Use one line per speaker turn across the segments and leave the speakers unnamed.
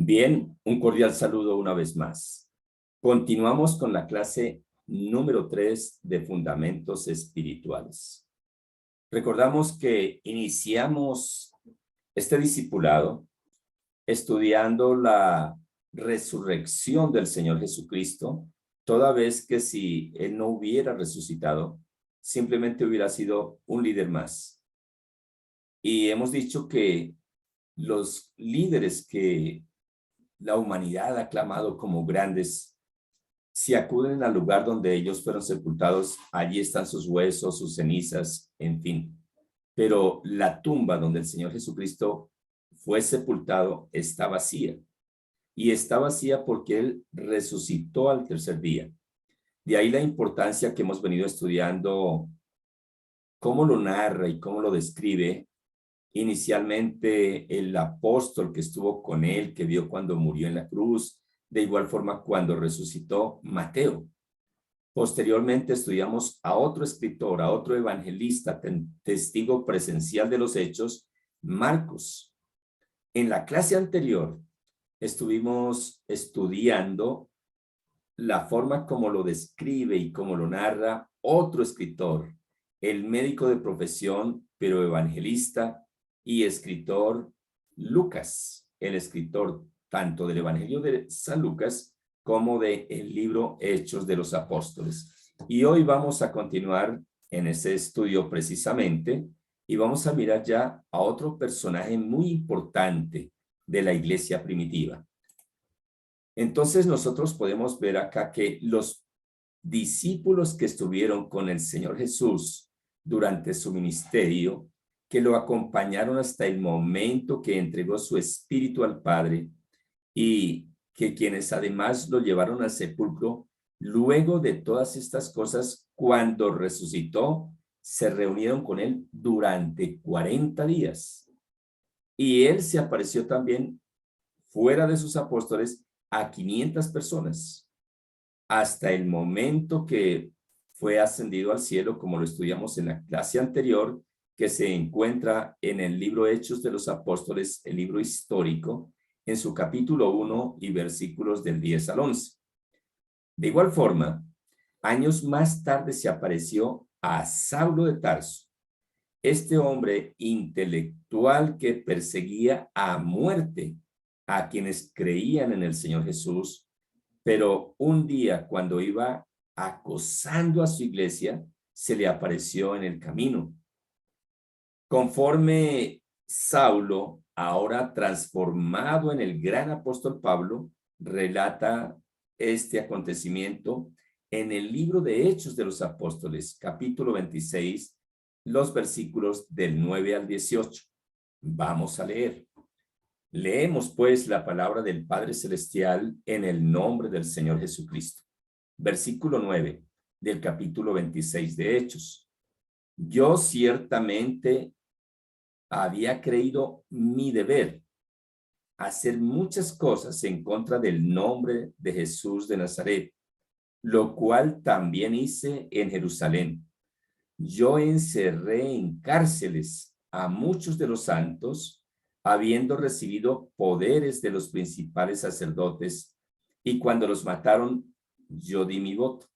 Bien, un cordial saludo una vez más. Continuamos con la clase número 3 de Fundamentos Espirituales. Recordamos que iniciamos este discipulado estudiando la resurrección del Señor Jesucristo, toda vez que si Él no hubiera resucitado, simplemente hubiera sido un líder más. Y hemos dicho que los líderes que la humanidad ha aclamado como grandes, si acuden al lugar donde ellos fueron sepultados, allí están sus huesos, sus cenizas, en fin. Pero la tumba donde el Señor Jesucristo fue sepultado está vacía. Y está vacía porque Él resucitó al tercer día. De ahí la importancia que hemos venido estudiando, cómo lo narra y cómo lo describe inicialmente el apóstol que estuvo con él, que vio cuando murió en la cruz, de igual forma cuando resucitó Mateo. Posteriormente estudiamos a otro escritor, a otro evangelista, testigo presencial de los hechos, Marcos. En la clase anterior estuvimos estudiando la forma como lo describe y como lo narra otro escritor, el médico de profesión, pero evangelista y escritor Lucas, el escritor tanto del Evangelio de San Lucas como del libro Hechos de los Apóstoles. Y hoy vamos a continuar en ese estudio precisamente y vamos a mirar ya a otro personaje muy importante de la iglesia primitiva. Entonces nosotros podemos ver acá que los discípulos que estuvieron con el Señor Jesús durante su ministerio, que lo acompañaron hasta el momento que entregó su espíritu al Padre y que quienes además lo llevaron al sepulcro, luego de todas estas cosas, cuando resucitó, se reunieron con él durante 40 días. Y él se apareció también fuera de sus apóstoles a 500 personas hasta el momento que fue ascendido al cielo, como lo estudiamos en la clase anterior, que se encuentra en el libro Hechos de los Apóstoles, el libro histórico, en su capítulo 1 y versículos del 10 al 11. De igual forma, años más tarde se apareció a Saulo de Tarso, este hombre intelectual que perseguía a muerte a quienes creían en el Señor Jesús, pero un día cuando iba acosando a su iglesia, se le apareció en el camino. Conforme Saulo, ahora transformado en el gran apóstol Pablo, relata este acontecimiento en el libro de Hechos de los Apóstoles, capítulo 26, los versículos del 9 al 18. Vamos a leer. Leemos pues la palabra del Padre Celestial en el nombre del Señor Jesucristo. Versículo 9 del capítulo 26 de Hechos. Yo ciertamente había creído mi deber hacer muchas cosas en contra del nombre de Jesús de Nazaret, lo cual también hice en Jerusalén. Yo encerré en cárceles a muchos de los santos, habiendo recibido poderes de los principales sacerdotes, y cuando los mataron, yo di mi voto.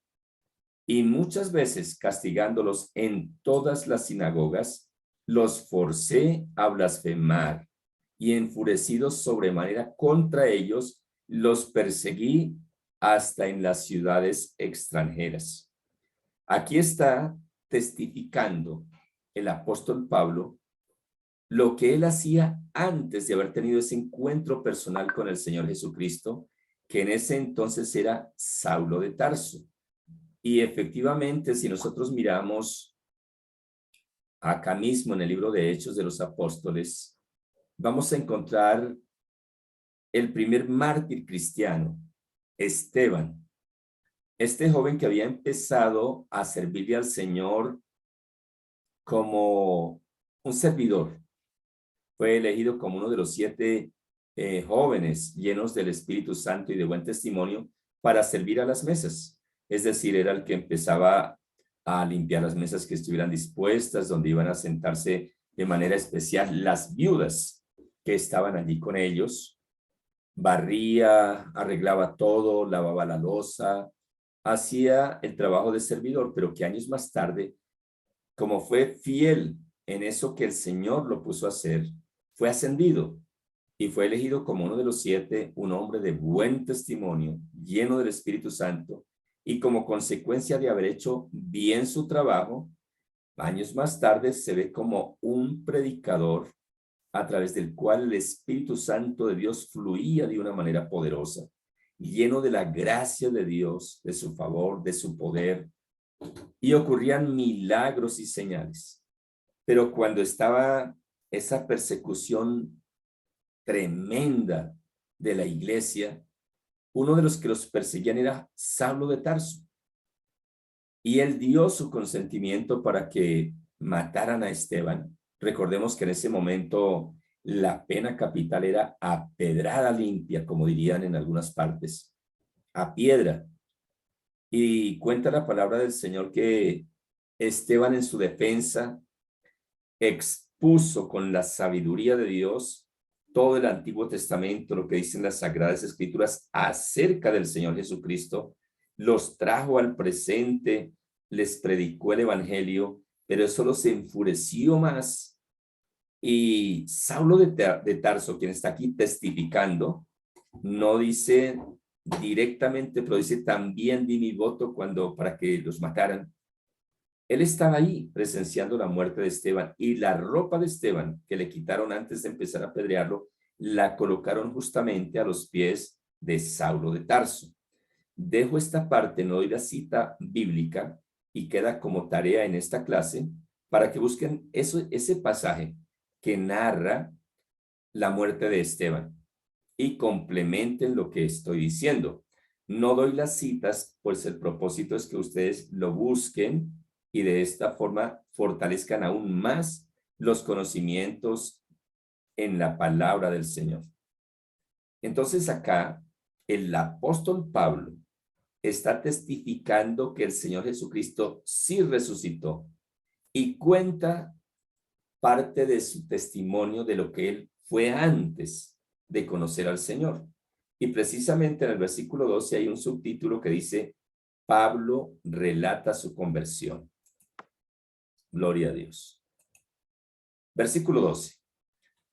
Y muchas veces castigándolos en todas las sinagogas, los forcé a blasfemar, y enfurecidos sobremanera contra ellos, los perseguí hasta en las ciudades extranjeras. Aquí está testificando el apóstol Pablo lo que él hacía antes de haber tenido ese encuentro personal con el Señor Jesucristo, que en ese entonces era Saulo de Tarso. Y efectivamente, si nosotros miramos acá mismo en el libro de Hechos de los Apóstoles, vamos a encontrar el primer mártir cristiano, Esteban. Este joven que había empezado a servirle al Señor como un servidor, fue elegido como uno de los 7 jóvenes llenos del Espíritu Santo y de buen testimonio para servir a las mesas. Es decir, era el que empezaba a limpiar las mesas que estuvieran dispuestas, donde iban a sentarse de manera especial las viudas que estaban allí con ellos. barría, arreglaba todo, lavaba la loza, hacía el trabajo de servidor, pero que años más tarde, como fue fiel en eso que el Señor lo puso a hacer, fue ascendido y fue elegido como uno de los 7, un hombre de buen testimonio, lleno del Espíritu Santo, y como consecuencia de haber hecho bien su trabajo, años más tarde se ve como un predicador a través del cual el Espíritu Santo de Dios fluía de una manera poderosa, lleno de la gracia de Dios, de su favor, de su poder, y ocurrían milagros y señales. Pero cuando estaba esa persecución tremenda de la iglesia, uno de los que los perseguían era Saulo de Tarso, y él dio su consentimiento para que mataran a Esteban. Recordemos que en ese momento la pena capital era a pedrada limpia, como dirían en algunas partes, a piedra. Y cuenta la palabra del Señor que Esteban en su defensa expuso con la sabiduría de Dios todo el Antiguo Testamento, lo que dicen las Sagradas Escrituras acerca del Señor Jesucristo, los trajo al presente, les predicó el Evangelio, pero eso los enfureció más. Y Saulo de Tarso, quien está aquí testificando, no dice directamente, pero dice también di mi voto para que los mataran. Él estaba ahí presenciando la muerte de Esteban, y la ropa de Esteban que le quitaron antes de empezar a apedrearlo, la colocaron justamente a los pies de Saulo de Tarso. Dejo esta parte, no doy la cita bíblica, y queda como tarea en esta clase para que busquen ese pasaje que narra la muerte de Esteban y complementen lo que estoy diciendo. No doy las citas, pues el propósito es que ustedes lo busquen y de esta forma fortalezcan aún más los conocimientos en la palabra del Señor. Entonces acá el apóstol Pablo está testificando que el Señor Jesucristo sí resucitó y cuenta parte de su testimonio de lo que él fue antes de conocer al Señor. Y precisamente en el versículo 12 hay un subtítulo que dice, Pablo relata su conversión. Gloria a Dios. Versículo 12.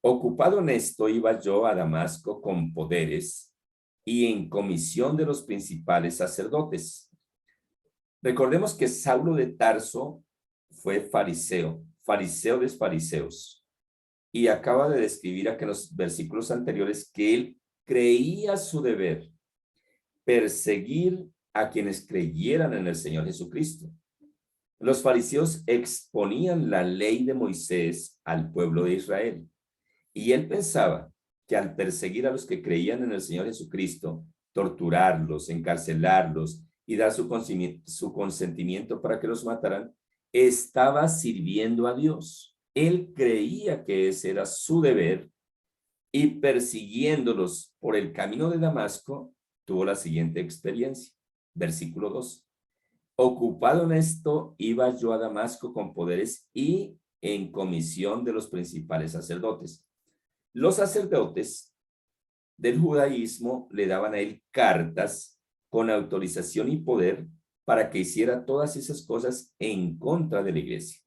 Ocupado en esto, iba yo a Damasco con poderes y en comisión de los principales sacerdotes. Recordemos que Saulo de Tarso fue fariseo de fariseos, y acaba de describir acá en los versículos anteriores que él creía su deber perseguir a quienes creyeran en el Señor Jesucristo. Los fariseos exponían la ley de Moisés al pueblo de Israel, y él pensaba que al perseguir a los que creían en el Señor Jesucristo, torturarlos, encarcelarlos y dar su consentimiento para que los mataran, estaba sirviendo a Dios. Él creía que ese era su deber, y persiguiéndolos por el camino de Damasco, tuvo la siguiente experiencia. Versículo 2. Ocupado en esto, iba yo a Damasco con poderes y en comisión de los principales sacerdotes. Los sacerdotes del judaísmo le daban a él cartas con autorización y poder para que hiciera todas esas cosas en contra de la iglesia.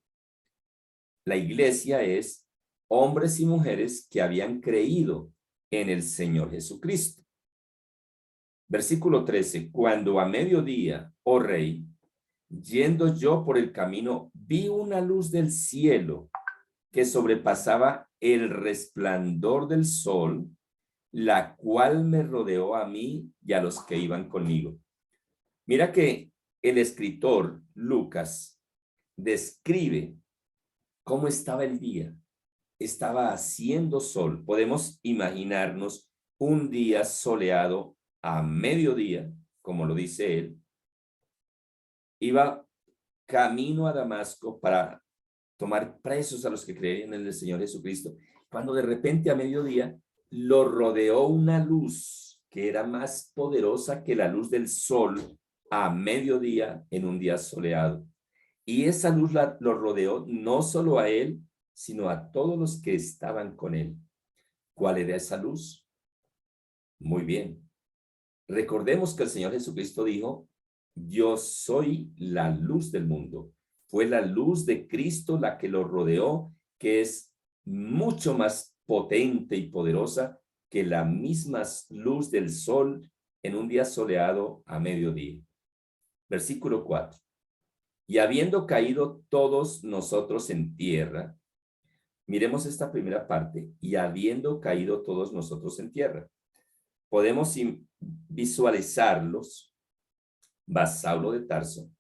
La iglesia es hombres y mujeres que habían creído en el Señor Jesucristo. Versículo 13. Cuando a mediodía, oh rey, yendo yo por el camino, vi una luz del cielo que sobrepasaba el resplandor del sol, la cual me rodeó a mí y a los que iban conmigo. Mira que el escritor Lucas describe cómo estaba el día. Estaba haciendo sol. Podemos imaginarnos un día soleado a mediodía, como lo dice él. Iba camino a Damasco para tomar presos a los que creían en el Señor Jesucristo, cuando de repente a mediodía lo rodeó una luz que era más poderosa que la luz del sol a mediodía en un día soleado. Y esa luz lo rodeó no solo a él, sino a todos los que estaban con él. ¿Cuál era esa luz? Muy bien. Recordemos que el Señor Jesucristo dijo, yo soy la luz del mundo. Fue la luz de Cristo la que lo rodeó, que es mucho más potente y poderosa que la misma luz del sol en un día soleado a mediodía. Versículo 4. Y habiendo caído todos nosotros en tierra, miremos esta primera parte, y habiendo caído todos nosotros en tierra. Podemos visualizarlos, va Saulo de Tarso,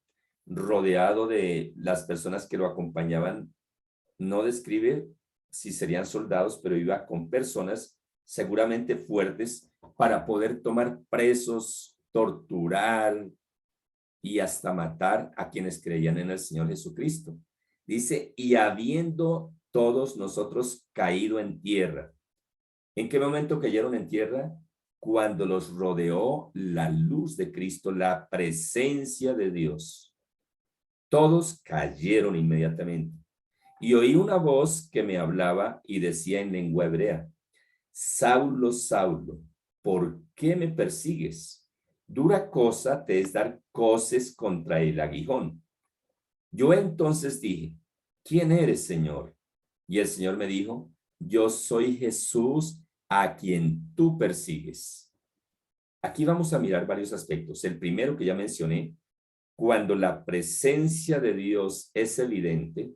rodeado de las personas que lo acompañaban. No describe si serían soldados, pero iba con personas seguramente fuertes para poder tomar presos, torturar y hasta matar a quienes creían en el Señor Jesucristo. Dice, y habiendo todos nosotros caído en tierra. ¿En qué momento cayeron en tierra? Cuando los rodeó la luz de Cristo, la presencia de Dios. Todos cayeron inmediatamente. Y oí una voz que me hablaba y decía en lengua hebrea, Saulo, Saulo, ¿por qué me persigues? Dura cosa te es dar coces contra el aguijón. Yo entonces dije, ¿quién eres, Señor? Y el Señor me dijo, yo soy Jesús a quien tú persigues. Aquí vamos a mirar varios aspectos. El primero que ya mencioné, cuando la presencia de Dios es evidente,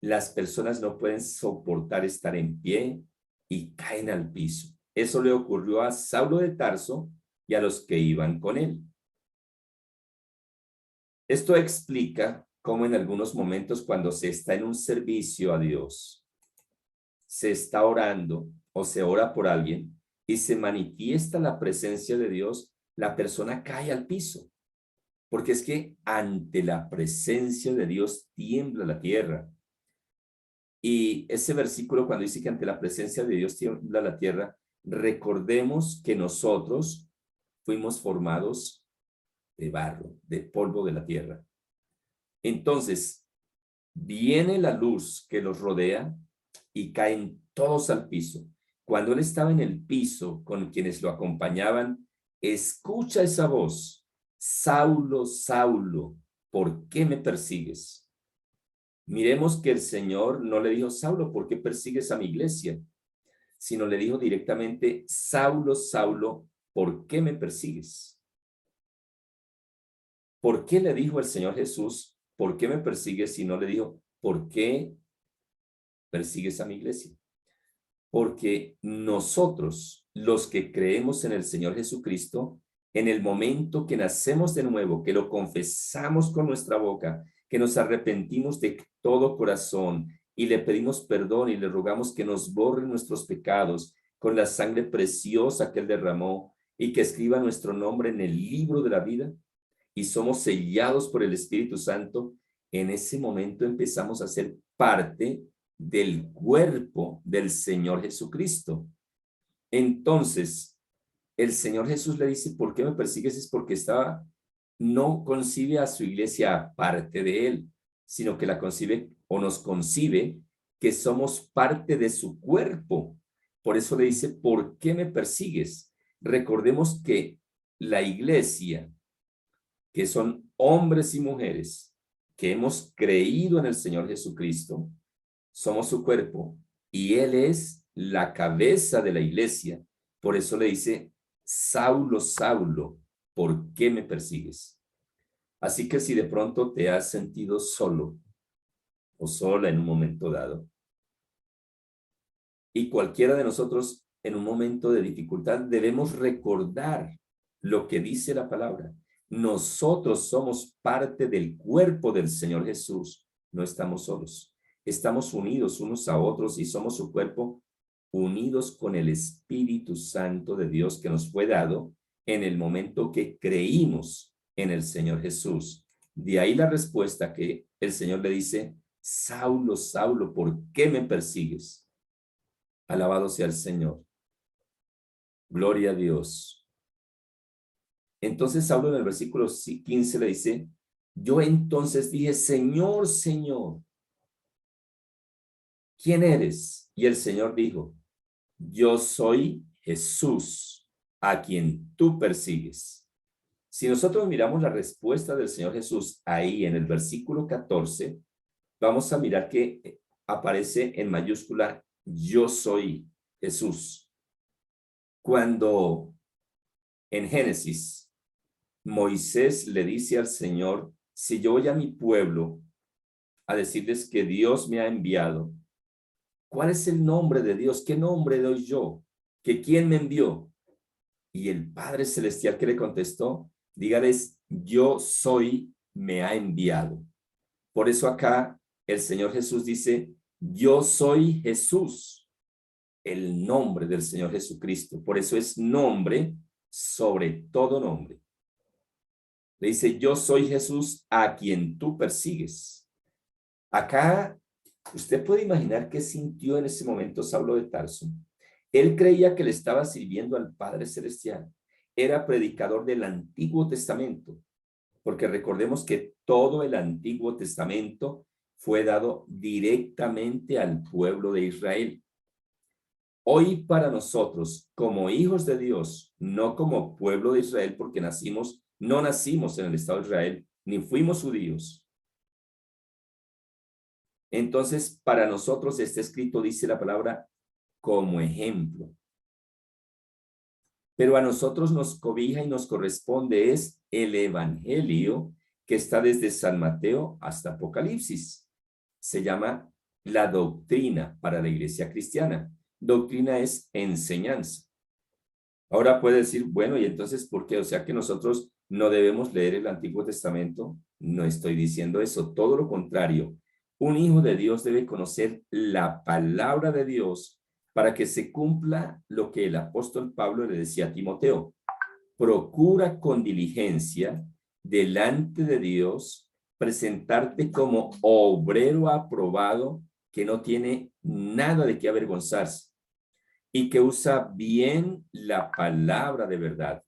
las personas no pueden soportar estar en pie y caen al piso. Eso le ocurrió a Saulo de Tarso y a los que iban con él. Esto explica cómo en algunos momentos cuando se está en un servicio a Dios, se está orando o se ora por alguien y se manifiesta la presencia de Dios, la persona cae al piso. Porque es que ante la presencia de Dios tiembla la tierra. Y ese versículo cuando dice que ante la presencia de Dios tiembla la tierra, recordemos que nosotros fuimos formados de barro, de polvo de la tierra. Entonces, viene la luz que los rodea y caen todos al piso. Cuando él estaba en el piso con quienes lo acompañaban, escucha esa voz, Saulo, Saulo, ¿por qué me persigues? Miremos que el Señor no le dijo, Saulo, ¿por qué persigues a mi iglesia? Sino le dijo directamente, Saulo, Saulo, ¿por qué me persigues? ¿Por qué le dijo el Señor Jesús, ¿por qué me persigues? Si no le dijo, ¿por qué persigues a mi iglesia? Porque nosotros, los que creemos en el Señor Jesucristo, en el momento que nacemos de nuevo, que lo confesamos con nuestra boca, que nos arrepentimos de todo corazón y le pedimos perdón y le rogamos que nos borre nuestros pecados con la sangre preciosa que Él derramó y que escriba nuestro nombre en el libro de la vida y somos sellados por el Espíritu Santo, en ese momento empezamos a ser parte del cuerpo del Señor Jesucristo. Entonces, el Señor Jesús le dice, ¿por qué me persigues? Es porque no concibe a su iglesia aparte de él, sino que la concibe o nos concibe que somos parte de su cuerpo. Por eso le dice, ¿por qué me persigues? Recordemos que la iglesia, que son hombres y mujeres que hemos creído en el Señor Jesucristo, somos su cuerpo y Él es la cabeza de la iglesia. Por eso le dice, Saulo, Saulo, ¿por qué me persigues? Así que si de pronto te has sentido solo o sola en un momento dado, y cualquiera de nosotros en un momento de dificultad debemos recordar lo que dice la palabra. Nosotros somos parte del cuerpo del Señor Jesús, no estamos solos. Estamos unidos unos a otros y somos su cuerpo, unidos con el Espíritu Santo de Dios que nos fue dado en el momento que creímos en el Señor Jesús. De ahí la respuesta que el Señor le dice, Saulo, Saulo, ¿por qué me persigues? Alabado sea el Señor. Gloria a Dios. Entonces Saulo en el versículo 15 le dice, yo entonces dije, Señor, Señor, ¿quién eres? Y el Señor dijo, yo soy Jesús a quien tú persigues. Si nosotros miramos la respuesta del Señor Jesús ahí en el versículo 14, vamos a mirar que aparece en mayúscula, yo soy Jesús. Cuando en Génesis, Moisés le dice al Señor, si yo voy a mi pueblo a decirles que Dios me ha enviado, ¿cuál es el nombre de Dios? ¿Qué nombre doy yo? ¿Que quién me envió? Y el Padre Celestial que le contestó, dígales, yo soy, me ha enviado. Por eso acá el Señor Jesús dice, yo soy Jesús, el nombre del Señor Jesucristo. Por eso es nombre sobre todo nombre. Le dice, yo soy Jesús a quien tú persigues. Acá, usted puede imaginar qué sintió en ese momento Saulo de Tarso. Él creía que le estaba sirviendo al Padre Celestial. Era predicador del Antiguo Testamento, porque recordemos que todo el Antiguo Testamento fue dado directamente al pueblo de Israel. Hoy para nosotros, como hijos de Dios, no como pueblo de Israel, porque no nacimos en el Estado de Israel, ni fuimos judíos. Entonces, para nosotros este escrito dice la palabra como ejemplo. Pero a nosotros nos cobija y nos corresponde es el evangelio que está desde San Mateo hasta Apocalipsis. Se llama la doctrina para la iglesia cristiana. Doctrina es enseñanza. Ahora puede decir, bueno, ¿y entonces por qué? O sea que nosotros no debemos leer el Antiguo Testamento. No estoy diciendo eso, todo lo contrario. Un hijo de Dios debe conocer la palabra de Dios para que se cumpla lo que el apóstol Pablo le decía a Timoteo. Procura con diligencia delante de Dios presentarte como obrero aprobado que no tiene nada de qué avergonzarse y que usa bien la palabra de verdad.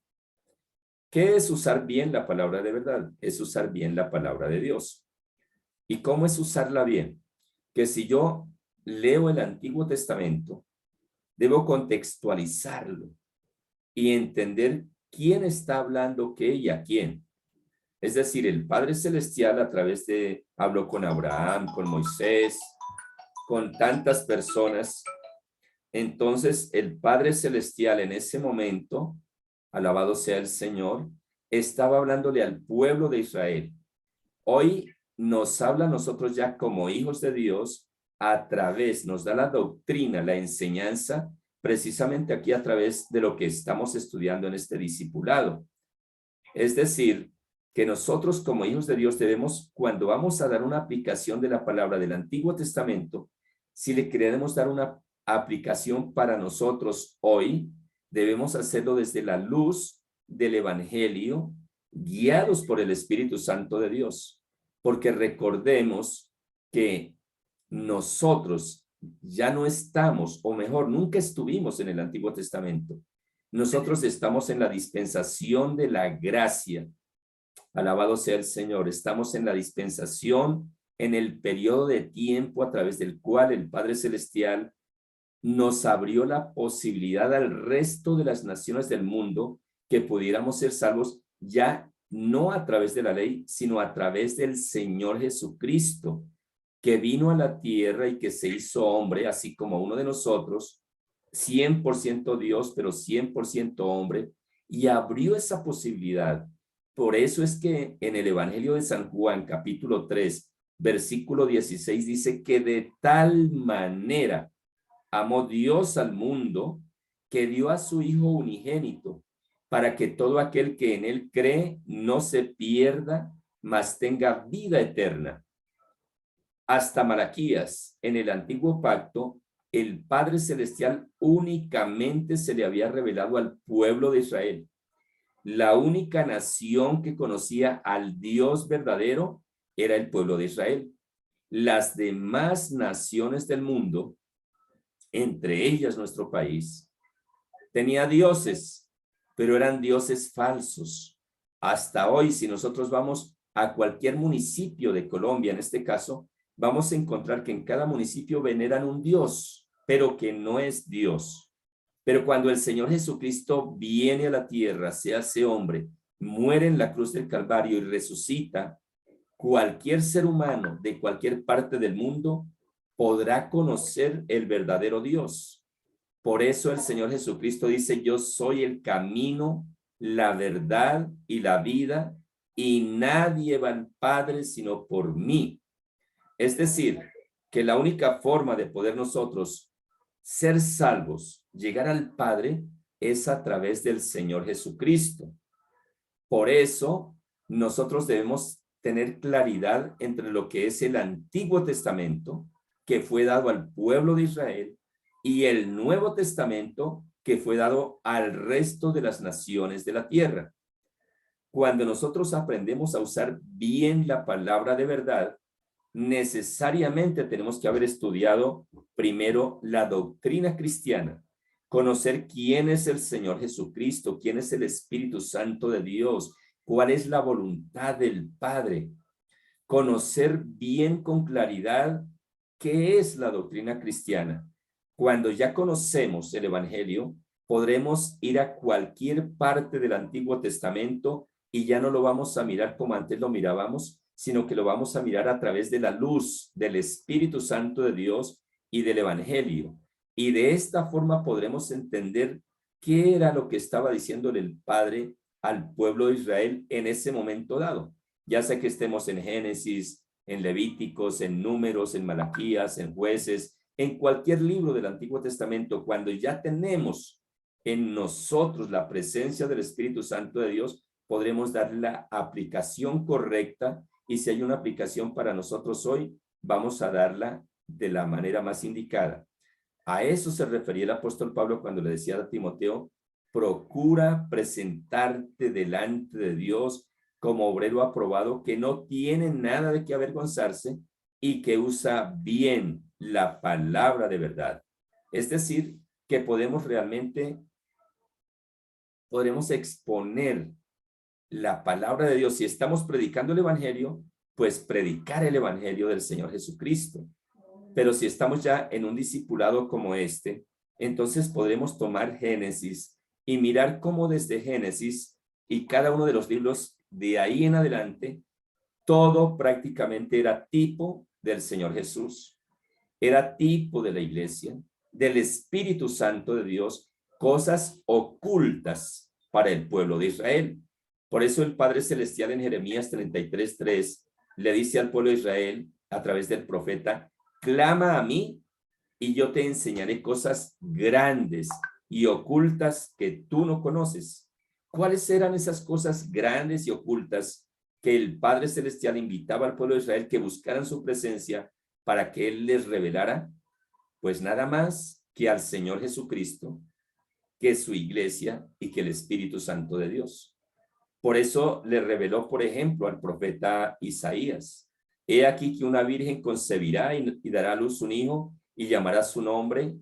¿Qué es usar bien la palabra de verdad? Es usar bien la palabra de Dios. ¿Y cómo es usarla bien? Que si yo leo el Antiguo Testamento, debo contextualizarlo y entender quién está hablando qué y a quién. Es decir, el Padre Celestial habló con Abraham, con Moisés, con tantas personas. Entonces, el Padre Celestial en ese momento, alabado sea el Señor, estaba hablándole al pueblo de Israel. Hoy nos habla a nosotros ya como hijos de Dios nos da la doctrina, la enseñanza, precisamente aquí a través de lo que estamos estudiando en este discipulado. Es decir, que nosotros como hijos de Dios debemos, cuando vamos a dar una aplicación de la palabra del Antiguo Testamento, si le queremos dar una aplicación para nosotros hoy, debemos hacerlo desde la luz del Evangelio, guiados por el Espíritu Santo de Dios. Porque recordemos que nosotros ya no estamos, o mejor, nunca estuvimos en el Antiguo Testamento. Nosotros estamos en la dispensación de la gracia. Alabado sea el Señor. Estamos en la dispensación, en el periodo de tiempo a través del cual el Padre Celestial nos abrió la posibilidad al resto de las naciones del mundo que pudiéramos ser salvos ya no a través de la ley, sino a través del Señor Jesucristo, que vino a la tierra y que se hizo hombre, así como uno de nosotros, 100% Dios, pero 100% hombre, y abrió esa posibilidad. Por eso es que en el Evangelio de San Juan, capítulo 3, versículo 16, dice que de tal manera amó Dios al mundo que dio a su Hijo unigénito, para que todo aquel que en él cree no se pierda, mas tenga vida eterna. Hasta Malaquías, en el antiguo pacto, el Padre Celestial únicamente se le había revelado al pueblo de Israel. La única nación que conocía al Dios verdadero era el pueblo de Israel. Las demás naciones del mundo, entre ellas nuestro país, tenía dioses, pero eran dioses falsos. Hasta hoy, si nosotros vamos a cualquier municipio de Colombia, en este caso, vamos a encontrar que en cada municipio veneran un dios, pero que no es Dios. Pero cuando el Señor Jesucristo viene a la tierra, se hace hombre, muere en la cruz del Calvario y resucita, cualquier ser humano de cualquier parte del mundo podrá conocer el verdadero Dios. Por eso el Señor Jesucristo dice, yo soy el camino, la verdad y la vida, y nadie va al Padre sino por mí. Es decir, que la única forma de poder nosotros ser salvos, llegar al Padre, es a través del Señor Jesucristo. Por eso, nosotros debemos tener claridad entre lo que es el Antiguo Testamento, que fue dado al pueblo de Israel, y el Nuevo Testamento, que fue dado al resto de las naciones de la tierra. Cuando nosotros aprendemos a usar bien la palabra de verdad, necesariamente tenemos que haber estudiado primero la doctrina cristiana, conocer quién es el Señor Jesucristo, quién es el Espíritu Santo de Dios, cuál es la voluntad del Padre, conocer bien con claridad qué es la doctrina cristiana. Cuando ya conocemos el Evangelio, podremos ir a cualquier parte del Antiguo Testamento y ya no lo vamos a mirar como antes lo mirábamos, sino que lo vamos a mirar a través de la luz del Espíritu Santo de Dios y del Evangelio. Y de esta forma podremos entender qué era lo que estaba diciéndole el Padre al pueblo de Israel en ese momento dado. Ya sea que estemos en Génesis, en Levíticos, en Números, en Malaquías, en Jueces, en cualquier libro del Antiguo Testamento, cuando ya tenemos en nosotros la presencia del Espíritu Santo de Dios, podremos dar la aplicación correcta, y si hay una aplicación para nosotros hoy, vamos a darla de la manera más indicada. A eso se refería el apóstol Pablo cuando le decía a Timoteo, procura presentarte delante de Dios como obrero aprobado, que no tiene nada de qué avergonzarse y que usa bien la palabra de verdad. Es decir, que podemos exponer la palabra de Dios. Si estamos predicando el evangelio, pues predicar el evangelio del Señor Jesucristo. Pero si estamos ya en un discipulado como este, entonces podremos tomar Génesis y mirar cómo desde Génesis y cada uno de los libros de ahí en adelante, todo prácticamente era tipo del Señor Jesús. Era tipo de la iglesia, del Espíritu Santo de Dios, cosas ocultas para el pueblo de Israel. Por eso el Padre Celestial en Jeremías 33:3 le dice al pueblo de Israel a través del profeta, clama a mí y yo te enseñaré cosas grandes y ocultas que tú no conoces. ¿Cuáles eran esas cosas grandes y ocultas que el Padre Celestial invitaba al pueblo de Israel que buscaran su presencia para que Él les revelara? Pues nada más que al Señor Jesucristo, que su iglesia y que el Espíritu Santo de Dios. Por eso le reveló, por ejemplo, al profeta Isaías, he aquí que una virgen concebirá y dará a luz un hijo y llamará su nombre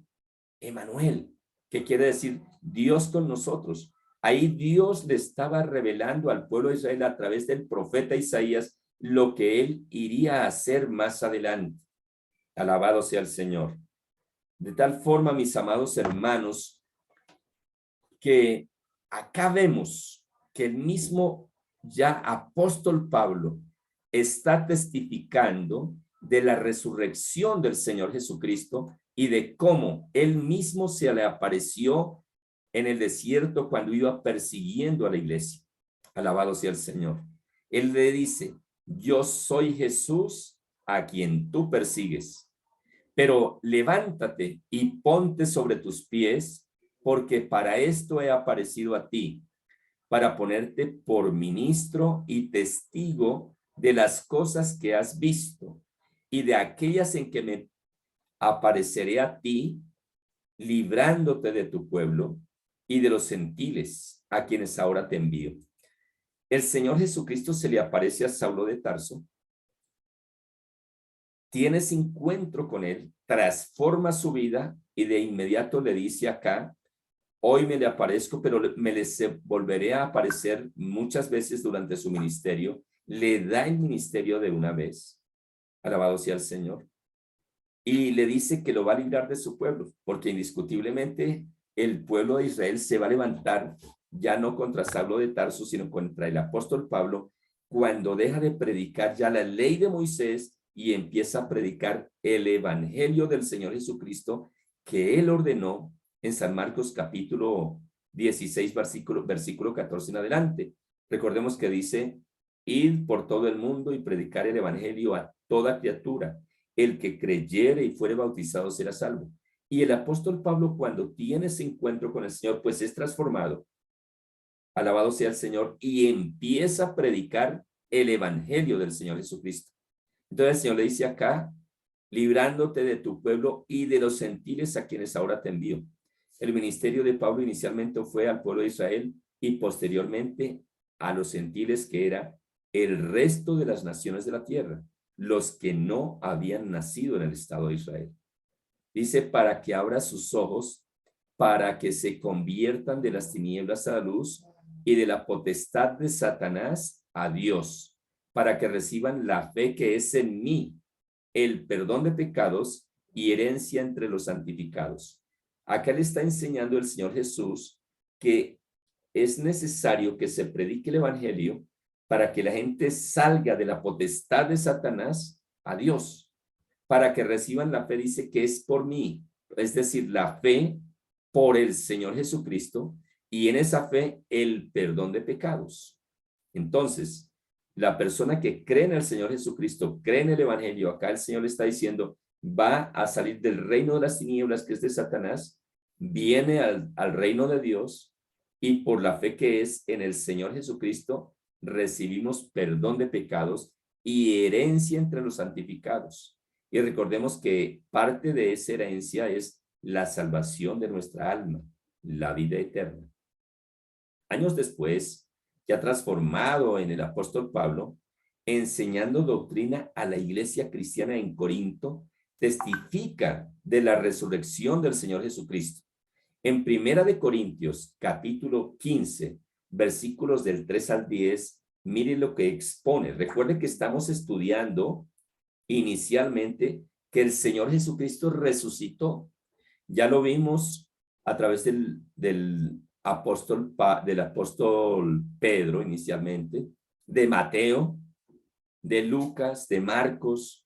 Emanuel, que quiere decir Dios con nosotros. Ahí Dios le estaba revelando al pueblo de Israel a través del profeta Isaías lo que él iría a hacer más adelante. Alabado sea el Señor. De tal forma, mis amados hermanos, que acá vemos que el mismo ya apóstol Pablo está testificando de la resurrección del Señor Jesucristo y de cómo él mismo se le apareció en el desierto cuando iba persiguiendo a la iglesia. Alabado sea el Señor. Él le dice, yo soy Jesús a quien tú persigues, pero levántate y ponte sobre tus pies, porque para esto he aparecido a ti, para ponerte por ministro y testigo de las cosas que has visto y de aquellas en que me apareceré a ti, librándote de tu pueblo y de los gentiles a quienes ahora te envío. El Señor Jesucristo se le aparece a Saulo de Tarso, tiene ese encuentro con él, transforma su vida y de inmediato le dice acá, hoy me le aparezco, pero me les volveré a aparecer muchas veces durante su ministerio. Le da el ministerio de una vez. Alabado sea el Señor. Y le dice que lo va a librar de su pueblo, porque indiscutiblemente el pueblo de Israel se va a levantar ya no contra Saulo de Tarso, sino contra el apóstol Pablo, cuando deja de predicar ya la ley de Moisés y empieza a predicar el evangelio del Señor Jesucristo que él ordenó en San Marcos capítulo 16, versículo 14 en adelante. Recordemos que dice, id por todo el mundo y predicar el evangelio a toda criatura. El que creyere y fuere bautizado será salvo. Y el apóstol Pablo, cuando tiene ese encuentro con el Señor, pues es transformado. Alabado sea el Señor, y empieza a predicar el evangelio del Señor Jesucristo. Entonces el Señor le dice acá, librándote de tu pueblo y de los gentiles a quienes ahora te envío. El ministerio de Pablo inicialmente fue al pueblo de Israel y posteriormente a los gentiles, que era el resto de las naciones de la tierra, los que no habían nacido en el estado de Israel. Dice, para que abra sus ojos, para que se conviertan de las tinieblas a la luz y de la potestad de Satanás a Dios, para que reciban la fe que es en mí, el perdón de pecados y herencia entre los santificados. Acá le está enseñando el Señor Jesús que es necesario que se predique el evangelio para que la gente salga de la potestad de Satanás a Dios, para que reciban la fe, dice que es por mí, es decir, la fe por el Señor Jesucristo, y en esa fe el perdón de pecados. Entonces, la persona que cree en el Señor Jesucristo, cree en el evangelio, acá el Señor le está diciendo, va a salir del reino de las tinieblas, que es de Satanás, viene al reino de Dios, y por la fe que es en el Señor Jesucristo, recibimos perdón de pecados y herencia entre los santificados. Y recordemos que parte de esa herencia es la salvación de nuestra alma, la vida eterna. Años después, ya transformado en el apóstol Pablo, enseñando doctrina a la iglesia cristiana en Corinto, testifica de la resurrección del Señor Jesucristo. En Primera de Corintios, capítulo 15, versículos del 3 al 10, mire lo que expone. Recuerde que estamos estudiando inicialmente que el Señor Jesucristo resucitó. Ya lo vimos a través del apóstol Pedro inicialmente, de Mateo, de Lucas, de Marcos,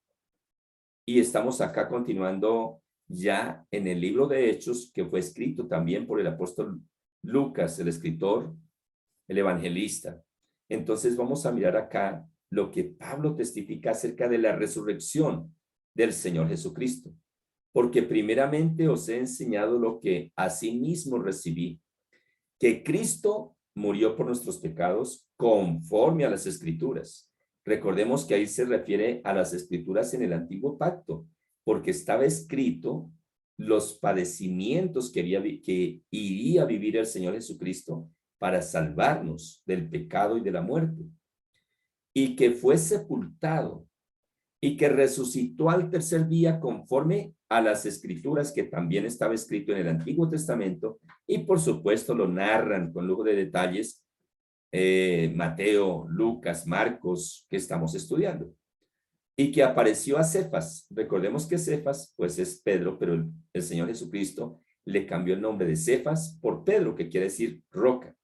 y estamos acá continuando ya en el libro de Hechos, que fue escrito también por el apóstol Lucas, el escritor, el evangelista. Entonces vamos a mirar acá lo que Pablo testifica acerca de la resurrección del Señor Jesucristo. Porque primeramente os he enseñado lo que asimismo recibí, que Cristo murió por nuestros pecados conforme a las Escrituras. Recordemos que ahí se refiere a las Escrituras en el Antiguo Pacto, porque estaba escrito los padecimientos que iría a vivir el Señor Jesucristo para salvarnos del pecado y de la muerte, y que fue sepultado y que resucitó al tercer día conforme a las Escrituras, que también estaba escrito en el Antiguo Testamento, y por supuesto lo narran con lujo de detalles Mateo, Lucas, Marcos, que estamos estudiando, y que apareció a Cefas. Recordemos que Cefas pues es Pedro, pero el Señor Jesucristo le cambió el nombre de Cefas por Pedro, que quiere decir roca,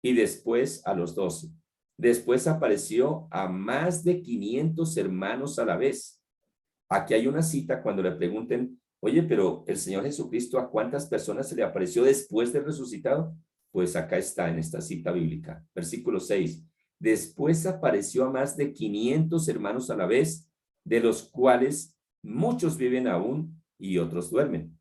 y después a los 12. Después apareció a más de 500 hermanos a la vez. Aquí hay una cita cuando le pregunten, oye, pero el Señor Jesucristo, ¿a cuántas personas se le apareció después de resucitado? Pues acá está en esta cita bíblica, versículo 6. Después apareció a más de 500 hermanos a la vez, de los cuales muchos viven aún y otros duermen.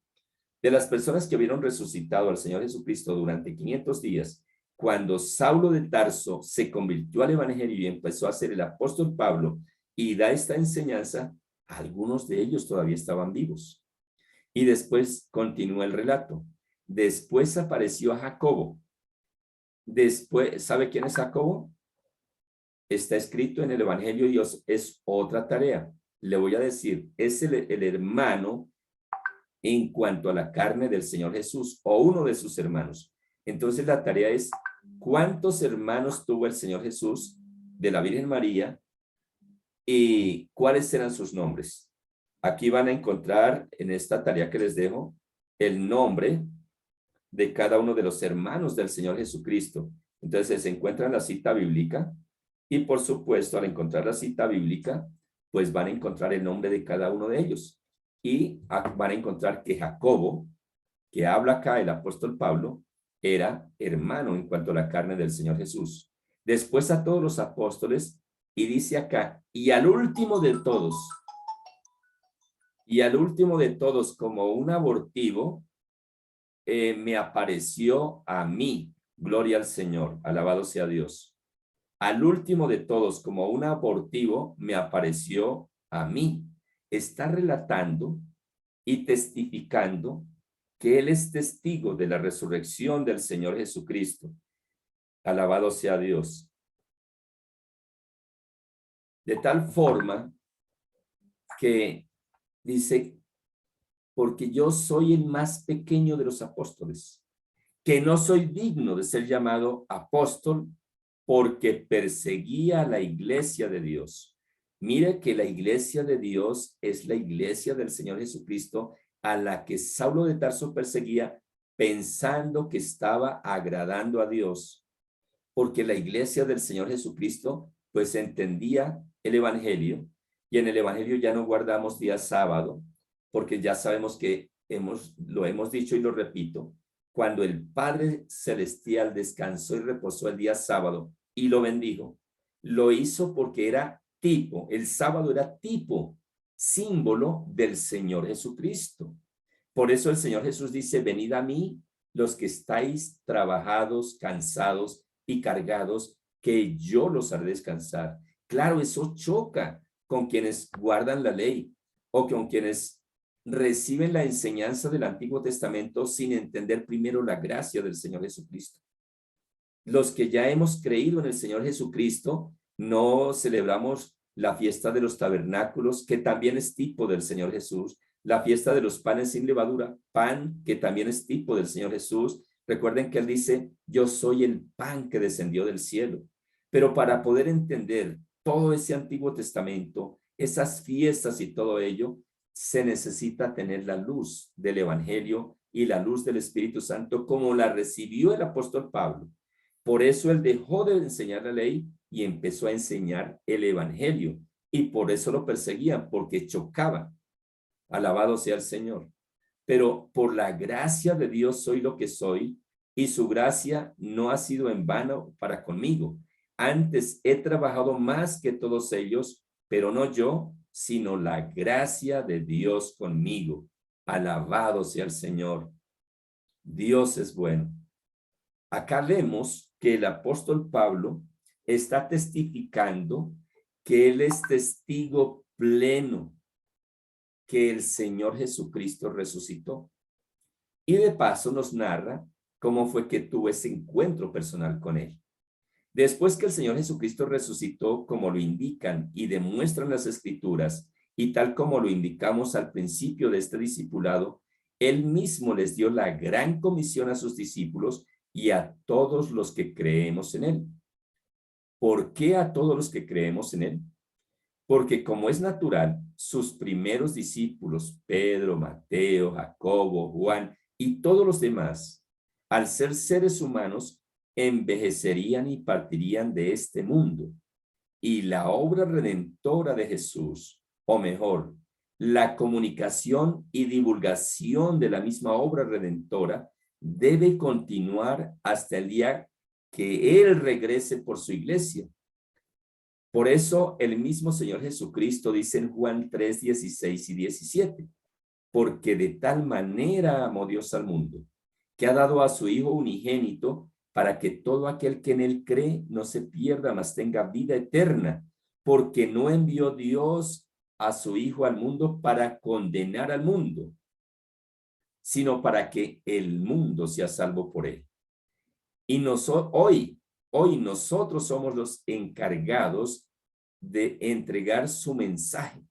De las personas que vieron resucitado al Señor Jesucristo durante 500 días, cuando Saulo de Tarso se convirtió al evangelio y empezó a ser el apóstol Pablo y da esta enseñanza, algunos de ellos todavía estaban vivos. Y después continúa el relato. Después apareció a Jacobo. Después, ¿sabe quién es Jacobo? Está escrito en el evangelio y es otra tarea. Le voy a decir, es el hermano en cuanto a la carne del Señor Jesús, o uno de sus hermanos. Entonces la tarea es, ¿cuántos hermanos tuvo el Señor Jesús de la Virgen María y cuáles eran sus nombres? Aquí van a encontrar en esta tarea que les dejo el nombre de cada uno de los hermanos del Señor Jesucristo. Entonces se encuentra la cita bíblica y por supuesto al encontrar la cita bíblica, pues van a encontrar el nombre de cada uno de ellos y van a encontrar que Jacobo, que habla acá el apóstol Pablo, era hermano en cuanto a la carne del Señor Jesús. Después a todos los apóstoles y dice acá, y al último de todos, como un abortivo, me apareció a mí, gloria al Señor, alabado sea Dios. Al último de todos, como un abortivo, me apareció a mí. Está relatando y testificando que Él es testigo de la resurrección del Señor Jesucristo. Alabado sea Dios. De tal forma que dice, porque yo soy el más pequeño de los apóstoles, que no soy digno de ser llamado apóstol porque perseguía a la iglesia de Dios. Mire que la iglesia de Dios es la iglesia del Señor Jesucristo a la que Saulo de Tarso perseguía pensando que estaba agradando a Dios, porque la iglesia del Señor Jesucristo pues entendía el evangelio y en el evangelio ya no guardamos día sábado, porque ya sabemos que lo hemos dicho y lo repito, cuando el Padre Celestial descansó y reposó el día sábado y lo bendijo, lo hizo porque era tipo, el sábado era tipo, símbolo del Señor Jesucristo. Por eso el Señor Jesús dice, venid a mí los que estáis trabajados, cansados y cargados, que yo los haré descansar. Claro, eso choca con quienes guardan la ley o con quienes reciben la enseñanza del Antiguo Testamento sin entender primero la gracia del Señor Jesucristo. Los que ya hemos creído en el Señor Jesucristo, no celebramos la fiesta de los tabernáculos, que también es tipo del Señor Jesús, la fiesta de los panes sin levadura, pan, que también es tipo del Señor Jesús. Recuerden que Él dice, yo soy el pan que descendió del cielo. Pero para poder entender todo ese Antiguo Testamento, esas fiestas y todo ello, se necesita tener la luz del Evangelio y la luz del Espíritu Santo como la recibió el apóstol Pablo. Por eso él dejó de enseñar la ley y empezó a enseñar el Evangelio. Y por eso lo perseguían, porque chocaba. Alabado sea el Señor. Pero por la gracia de Dios soy lo que soy, y su gracia no ha sido en vano para conmigo. Antes he trabajado más que todos ellos, pero no yo, sino la gracia de Dios conmigo. Alabado sea el Señor. Dios es bueno. Acá vemos que el apóstol Pablo está testificando que él es testigo pleno que el Señor Jesucristo resucitó. Y de paso nos narra cómo fue que tuvo ese encuentro personal con él. Después que el Señor Jesucristo resucitó, como lo indican y demuestran las Escrituras, y tal como lo indicamos al principio de este discipulado, él mismo les dio la gran comisión a sus discípulos y a todos los que creemos en él. ¿Por qué a todos los que creemos en él? Porque como es natural, sus primeros discípulos, Pedro, Mateo, Jacobo, Juan y todos los demás, al ser seres humanos, envejecerían y partirían de este mundo. Y la obra redentora de Jesús, o mejor, la comunicación y divulgación de la misma obra redentora debe continuar hasta el día que Él regrese por su iglesia. Por eso el mismo Señor Jesucristo dice en Juan 3, 16 y 17, porque de tal manera amó Dios al mundo, que ha dado a su Hijo unigénito, para que todo aquel que en él cree no se pierda, mas tenga vida eterna, porque no envió Dios a su Hijo al mundo para condenar al mundo, sino para que el mundo sea salvo por él. Y hoy nosotros somos los encargados de entregar su mensaje.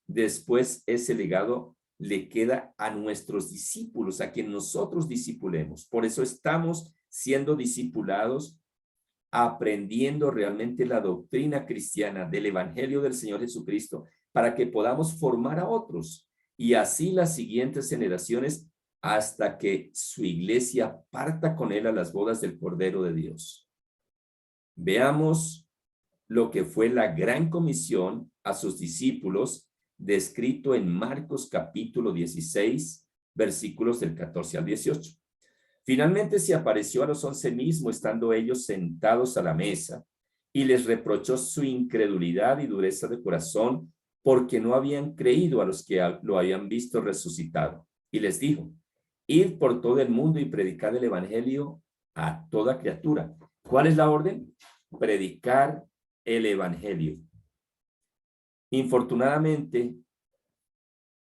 Después ese legado le queda a nuestros discípulos, a quien nosotros discipulemos. Por eso estamos siendo discipulados, aprendiendo realmente la doctrina cristiana del Evangelio del Señor Jesucristo, para que podamos formar a otros y así las siguientes generaciones hasta que su iglesia parta con él a las bodas del Cordero de Dios. Veamos lo que fue la gran comisión a sus discípulos, descrito en Marcos capítulo 16, versículos del 14 al 18. Finalmente se apareció a los 11 mismos, estando ellos sentados a la mesa, y les reprochó su incredulidad y dureza de corazón, porque no habían creído a los que lo habían visto resucitado. Y les dijo: id por todo el mundo y predicad el evangelio a toda criatura. ¿Cuál es la orden? Predicar el evangelio. Infortunadamente,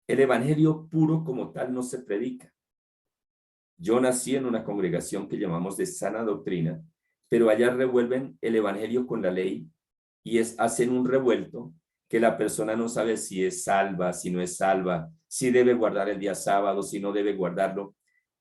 el evangelio puro como tal no se predica. Yo nací en una congregación que llamamos de sana doctrina, pero allá revuelven el evangelio con la ley y hacen un revuelto que la persona no sabe si es salva, si no es salva, si debe guardar el día sábado, si no debe guardarlo.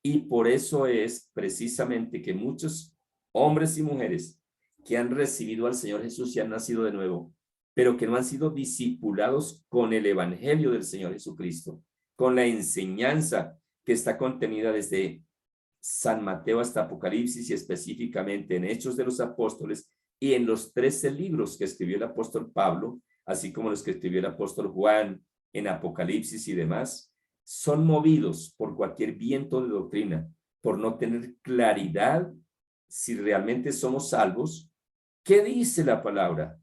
Y por eso es precisamente que muchos hombres y mujeres que han recibido al Señor Jesús y han nacido de nuevo, pero que no han sido discipulados con el evangelio del Señor Jesucristo, con la enseñanza que está contenida desde San Mateo hasta Apocalipsis y específicamente en Hechos de los Apóstoles y en los 13 libros que escribió el apóstol Pablo, así como los que escribió el apóstol Juan en Apocalipsis y demás, son movidos por cualquier viento de doctrina, por no tener claridad si realmente somos salvos. ¿Qué dice la palabra?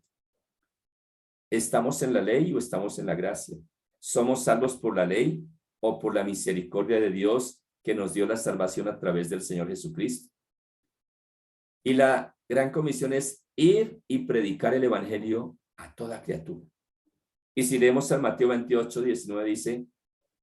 ¿Estamos en la ley o estamos en la gracia? ¿Somos salvos por la ley o por la misericordia de Dios que nos dio la salvación a través del Señor Jesucristo? Y la gran comisión es ir y predicar el evangelio a toda criatura. Y si leemos San Mateo 28, 19, dice: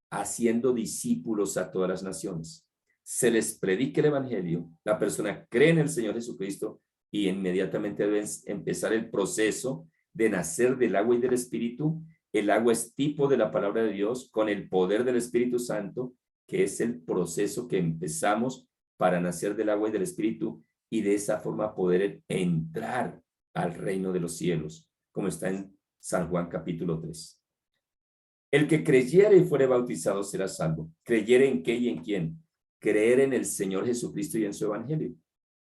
haciendo discípulos a todas las naciones. Se les predica el evangelio, la persona cree en el Señor Jesucristo y inmediatamente deben empezar el proceso de nacer del agua y del Espíritu. El agua es tipo de la palabra de Dios con el poder del Espíritu Santo, que es el proceso que empezamos para nacer del agua y del Espíritu y de esa forma poder entrar al reino de los cielos, como está en San Juan capítulo 3. El que creyere y fuere bautizado será salvo. ¿Creyere en qué y en quién? Creer en el Señor Jesucristo y en su evangelio.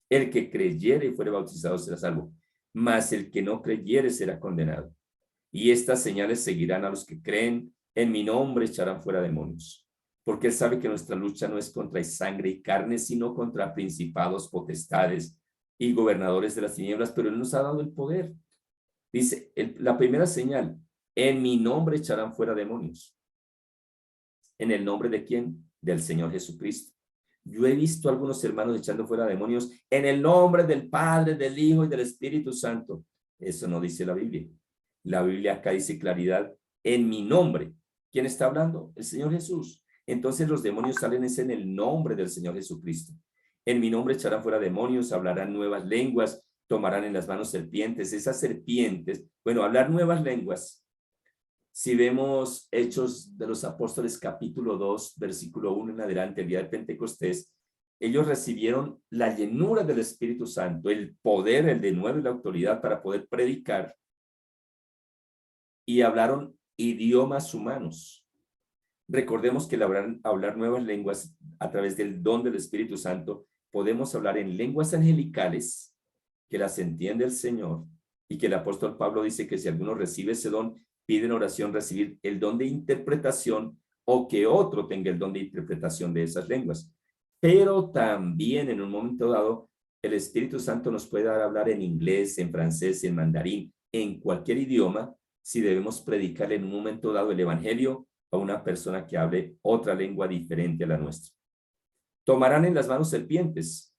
El que creyere y fuere bautizado será salvo, mas el que no creyere será condenado. Y estas señales seguirán a los que creen, en mi nombre echarán fuera demonios. Porque él sabe que nuestra lucha no es contra sangre y carne, sino contra principados, potestades y gobernadores de las tinieblas, pero él nos ha dado el poder. Dice, la primera señal: en mi nombre echarán fuera demonios. ¿En el nombre de quién? Del Señor Jesucristo. Yo he visto a algunos hermanos echando fuera demonios en el nombre del Padre, del Hijo y del Espíritu Santo. Eso no dice la Biblia. La Biblia acá dice claridad: en mi nombre. ¿Quién está hablando? El Señor Jesús. Entonces los demonios salen es en el nombre del Señor Jesucristo. En mi nombre echarán fuera demonios, hablarán nuevas lenguas, tomarán en las manos serpientes. Esas serpientes, bueno, hablar nuevas lenguas. Si vemos Hechos de los Apóstoles capítulo 2, versículo 1 en adelante, el día de Pentecostés, ellos recibieron la llenura del Espíritu Santo, el poder, el denuedo y la autoridad para poder predicar, y hablaron idiomas humanos. Recordemos que al hablar nuevas lenguas a través del don del Espíritu Santo, podemos hablar en lenguas angelicales que las entiende el Señor, y que el apóstol Pablo dice que si alguno recibe ese don, pide en oración recibir el don de interpretación o que otro tenga el don de interpretación de esas lenguas. Pero también en un momento dado, el Espíritu Santo nos puede dar a hablar en inglés, en francés, en mandarín, en cualquier idioma, si debemos predicar en un momento dado el evangelio a una persona que hable otra lengua diferente a la nuestra. Tomarán en las manos serpientes.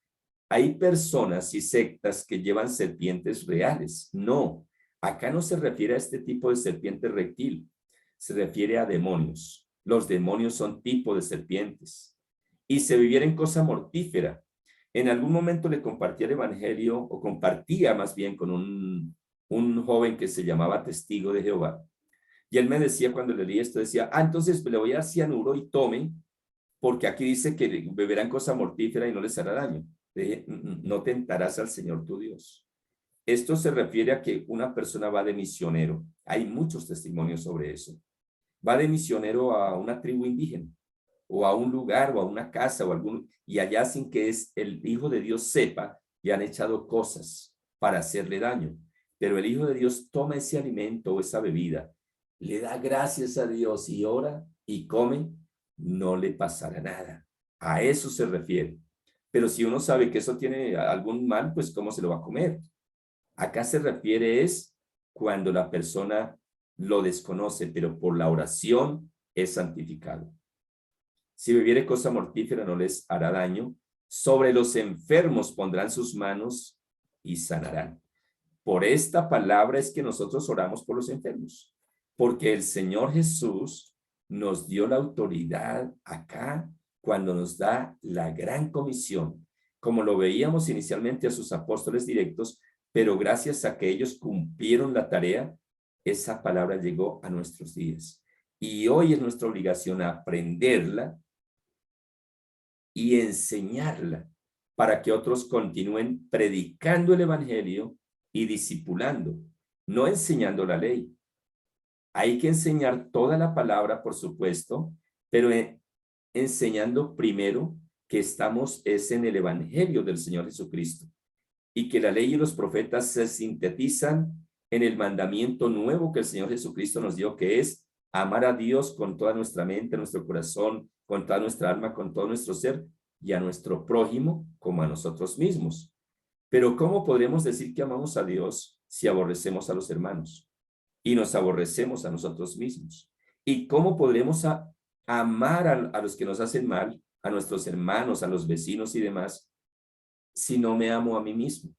Hay personas y sectas que llevan serpientes reales. No, acá no se refiere a este tipo de serpiente reptil, se refiere a demonios. Los demonios son tipo de serpientes. Y se viviera cosa mortífera. En algún momento le compartí el evangelio, o compartía más bien con un joven que se llamaba Testigo de Jehová. Y él me decía, cuando le leí esto, decía: entonces pues le voy a dar cianuro y tome, porque aquí dice que beberán cosa mortífera y no les hará daño. Le dije: no tentarás al Señor tu Dios. Esto se refiere a que una persona va de misionero. Hay muchos testimonios sobre eso. Va de misionero a una tribu indígena o a un lugar o a una casa o algún, y allá sin que el Hijo de Dios sepa, ya han echado cosas para hacerle daño. Pero el Hijo de Dios toma ese alimento o esa bebida, le da gracias a Dios y ora y come, no le pasará nada. A eso se refiere. Pero si uno sabe que eso tiene algún mal, pues ¿cómo se lo va a comer? Acá se refiere es cuando la persona lo desconoce, pero por la oración es santificado. Si bebiere cosa mortífera no les hará daño. Sobre los enfermos pondrán sus manos y sanarán. Por esta palabra es que nosotros oramos por los enfermos, porque el Señor Jesús nos dio la autoridad acá cuando nos da la gran comisión, como lo veíamos inicialmente a sus apóstoles directos, pero gracias a que ellos cumplieron la tarea, esa palabra llegó a nuestros días. Y hoy es nuestra obligación aprenderla y enseñarla para que otros continúen predicando el evangelio y discipulando, no enseñando la ley. Hay que enseñar toda la palabra, por supuesto, pero enseñando primero que estamos en el evangelio del Señor Jesucristo y que la ley y los profetas se sintetizan en el mandamiento nuevo que el Señor Jesucristo nos dio, que es amar a Dios con toda nuestra mente, nuestro corazón, con toda nuestra alma, con todo nuestro ser, y a nuestro prójimo como a nosotros mismos. Pero ¿cómo podremos decir que amamos a Dios si aborrecemos a los hermanos y nos aborrecemos a nosotros mismos? ¿Y cómo podremos amar a los que nos hacen mal, a nuestros hermanos, a los vecinos y demás, si no me amo a mí mismo?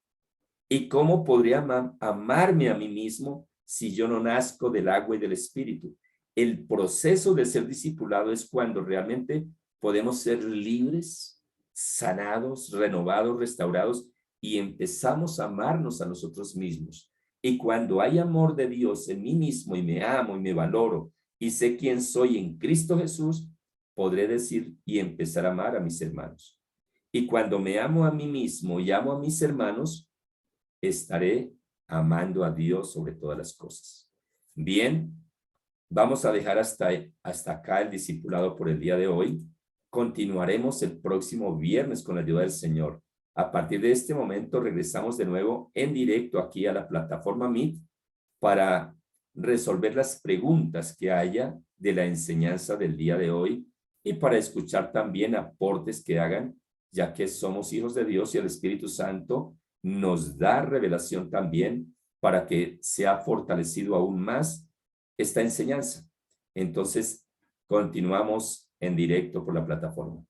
¿Y cómo podría amarme a mí mismo si yo no nazco del agua y del espíritu? El proceso de ser discipulado es cuando realmente podemos ser libres, sanados, renovados, restaurados y empezamos a amarnos a nosotros mismos. Y cuando hay amor de Dios en mí mismo y me amo y me valoro y sé quién soy en Cristo Jesús, podré decir y empezar a amar a mis hermanos. Y cuando me amo a mí mismo y amo a mis hermanos, estaré amando a Dios sobre todas las cosas. Bien, vamos a dejar hasta acá el discipulado por el día de hoy. Continuaremos el próximo viernes con la ayuda del Señor. A partir de este momento regresamos de nuevo en directo aquí a la plataforma Meet para resolver las preguntas que haya de la enseñanza del día de hoy y para escuchar también aportes que hagan, ya que somos hijos de Dios y el Espíritu Santo nos da revelación también para que sea fortalecido aún más esta enseñanza. Entonces, continuamos en directo por la plataforma.